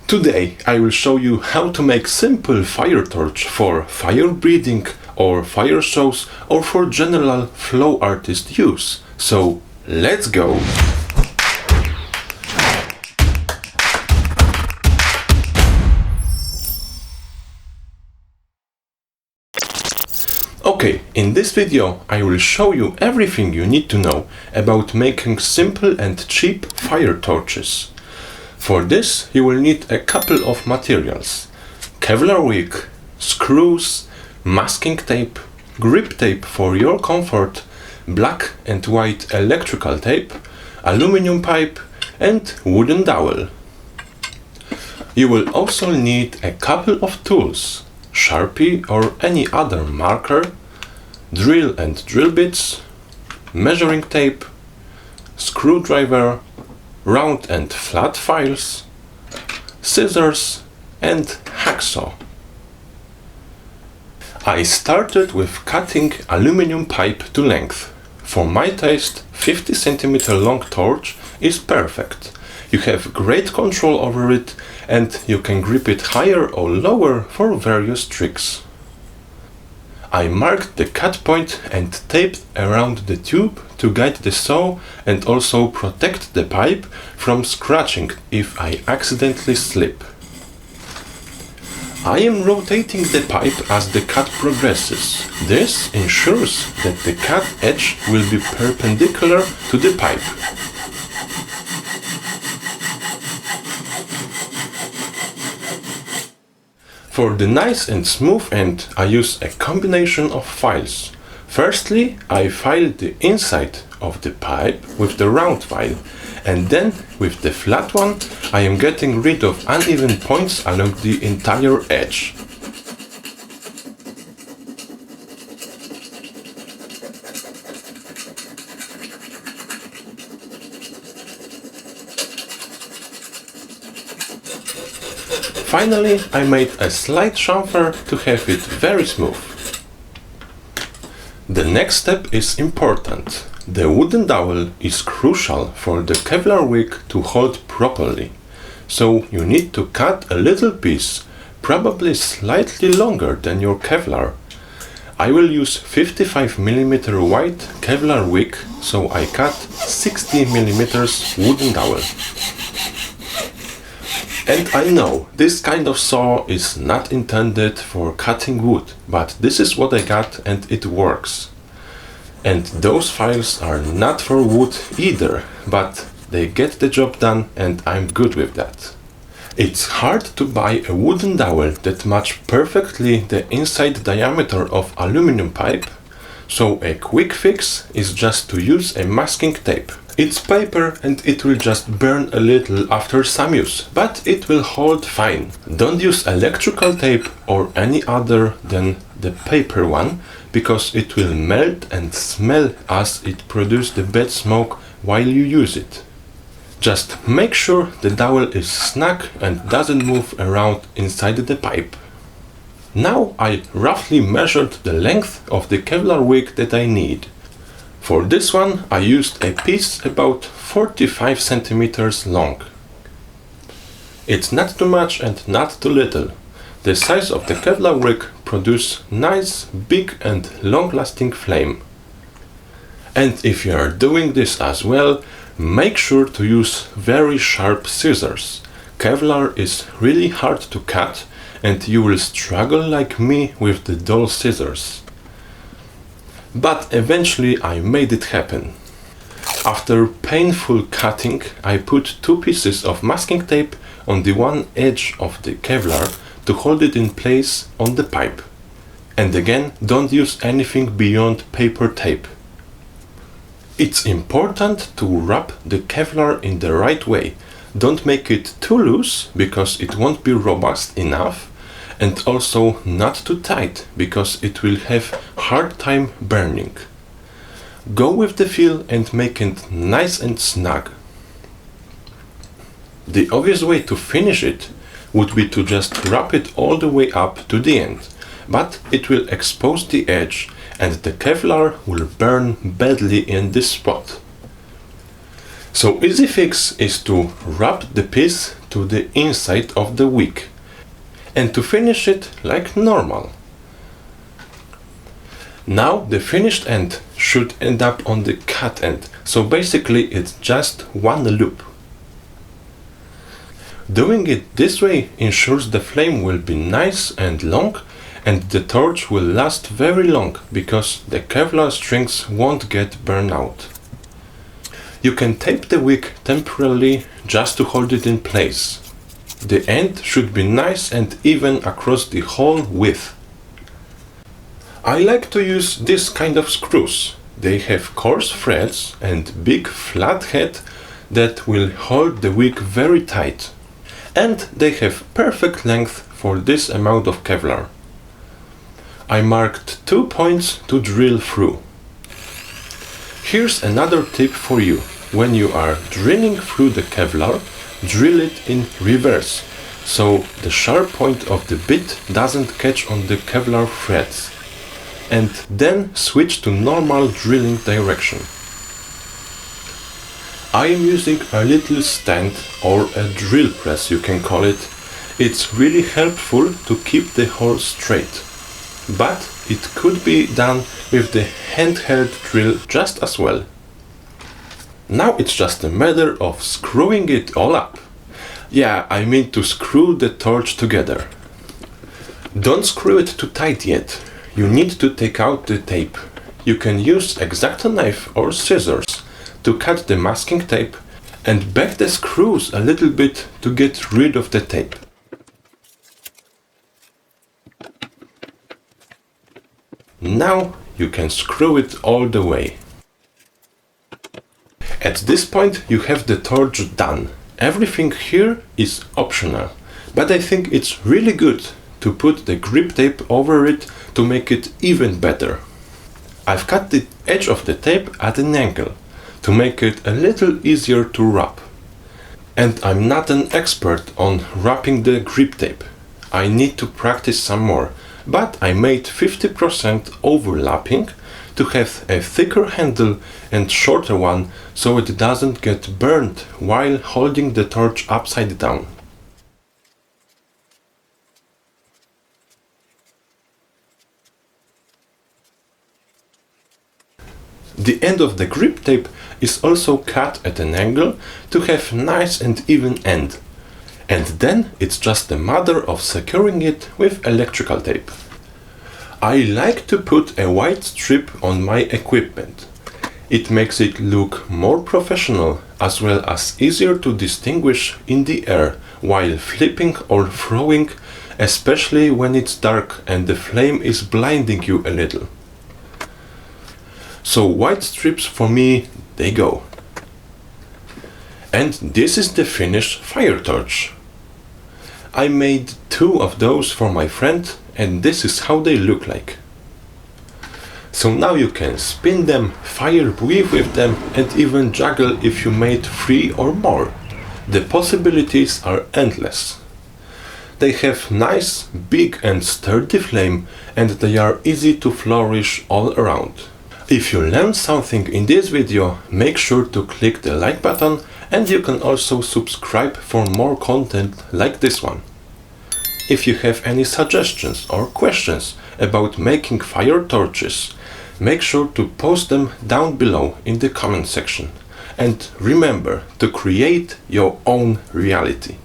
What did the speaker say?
Today I will show you how to make simple fire torch for fire breathing or fire shows or for general flow artist use. So let's go! Okay, in this video I will show you everything you need to know about making simple and cheap fire torches. For this you will need a couple of materials: Kevlar wick, screws, masking tape, grip tape for your comfort, black and white electrical tape, aluminum pipe and wooden dowel. You will also need a couple of tools: Sharpie or any other marker, drill and drill bits, measuring tape, screwdriver, round and flat files, scissors and hacksaw. I started with cutting aluminum pipe to length. For my taste, 50 cm long torch is perfect. You have great control over it and you can grip it higher or lower for various tricks. I marked the cut point and taped around the tube to guide the saw and also protect the pipe from scratching if I accidentally slip. I am rotating the pipe as the cut progresses. This ensures that the cut edge will be perpendicular to the pipe. For the nice and smooth end, I use a combination of files. Firstly, I file the inside of the pipe with the round file, and then with the flat one, I am getting rid of uneven points along the entire edge. Finally, I made a slight chamfer to have it very smooth. The next step is important. The wooden dowel is crucial for the Kevlar wick to hold properly. So you need to cut a little piece, probably slightly longer than your Kevlar. I will use 55 mm wide Kevlar wick, so I cut 60 mm wooden dowel. And I know this kind of saw is not intended for cutting wood, but this is what I got and it works. And those files are not for wood either, but they get the job done and I'm good with that. It's hard to buy a wooden dowel that matches perfectly the inside diameter of aluminum pipe, so a quick fix is just to use a masking tape. It's paper and it will just burn a little after some use, but it will hold fine. Don't use electrical tape or any other than the paper one, because it will melt and smell as it produces the bad smoke while you use it. Just make sure the dowel is snug and doesn't move around inside the pipe. Now I roughly measured the length of the Kevlar wick that I need. For this one I used a piece about 45 cm long. It's not too much and not too little. The size of the Kevlar wick produces nice, big and long-lasting flame. And if you are doing this as well, make sure to use very sharp scissors. Kevlar is really hard to cut and you will struggle like me with the dull scissors. But eventually I made it happen. After painful cutting, I put two pieces of masking tape on the one edge of the Kevlar to hold it in place on the pipe. And again, don't use anything beyond paper tape. It's important to wrap the Kevlar in the right way. Don't make it too loose because it won't be robust enough, and also not too tight because it will have hard time burning. Go with the feel and make it nice and snug. The obvious way to finish it would be to just wrap it all the way up to the end, but it will expose the edge and the Kevlar will burn badly in this spot. So easy fix is to wrap the piece to the inside of the wick and to finish it like normal. Now the finished end should end up on the cut end, so basically it's just one loop. Doing it this way ensures the flame will be nice and long, and the torch will last very long because the Kevlar strings won't get burned out. You can tape the wick temporarily just to hold it in place. The end should be nice and even across the whole width. I like to use this kind of screws. They have coarse threads and big flat head that will hold the wick very tight. And they have perfect length for this amount of Kevlar. I marked 2 points to drill through. Here's another tip for you. When you are drilling through the Kevlar, drill it in reverse, so the sharp point of the bit doesn't catch on the Kevlar threads. And then switch to normal drilling direction. I am using a little stand, or a drill press you can call it. It's really helpful to keep the hole straight. But it could be done with the handheld drill just as well. Now it's just a matter of screwing it all up. Yeah, I mean to screw the torch together. Don't screw it too tight yet. You need to take out the tape. You can use X-Acto knife or scissors to cut the masking tape and back the screws a little bit to get rid of the tape. Now you can screw it all the way. At this point you have the torch done. Everything here is optional, but I think it's really good to put the grip tape over it to make it even better. I've cut the edge of the tape at an angle to make it a little easier to wrap. And I'm not an expert on wrapping the grip tape. I need to practice some more, but I made 50% overlapping to have a thicker handle and shorter one so it doesn't get burned while holding the torch upside down. The end of the grip tape is also cut at an angle to have nice and even end. And then it's just a matter of securing it with electrical tape. I like to put a white strip on my equipment. It makes it look more professional as well as easier to distinguish in the air while flipping or throwing, especially when it's dark and the flame is blinding you a little. So white strips for me, they go. And this is the finished fire torch. I made 2 of those for my friend and this is how they look like. So now you can spin them, fire weave with them and even juggle if you made 3 or more. The possibilities are endless. They have nice, big and sturdy flame and they are easy to flourish all around. If you learned something in this video, make sure to click the like button and you can also subscribe for more content like this one. If you have any suggestions or questions about making fire torches, make sure to post them down below in the comment section. And remember to create your own reality.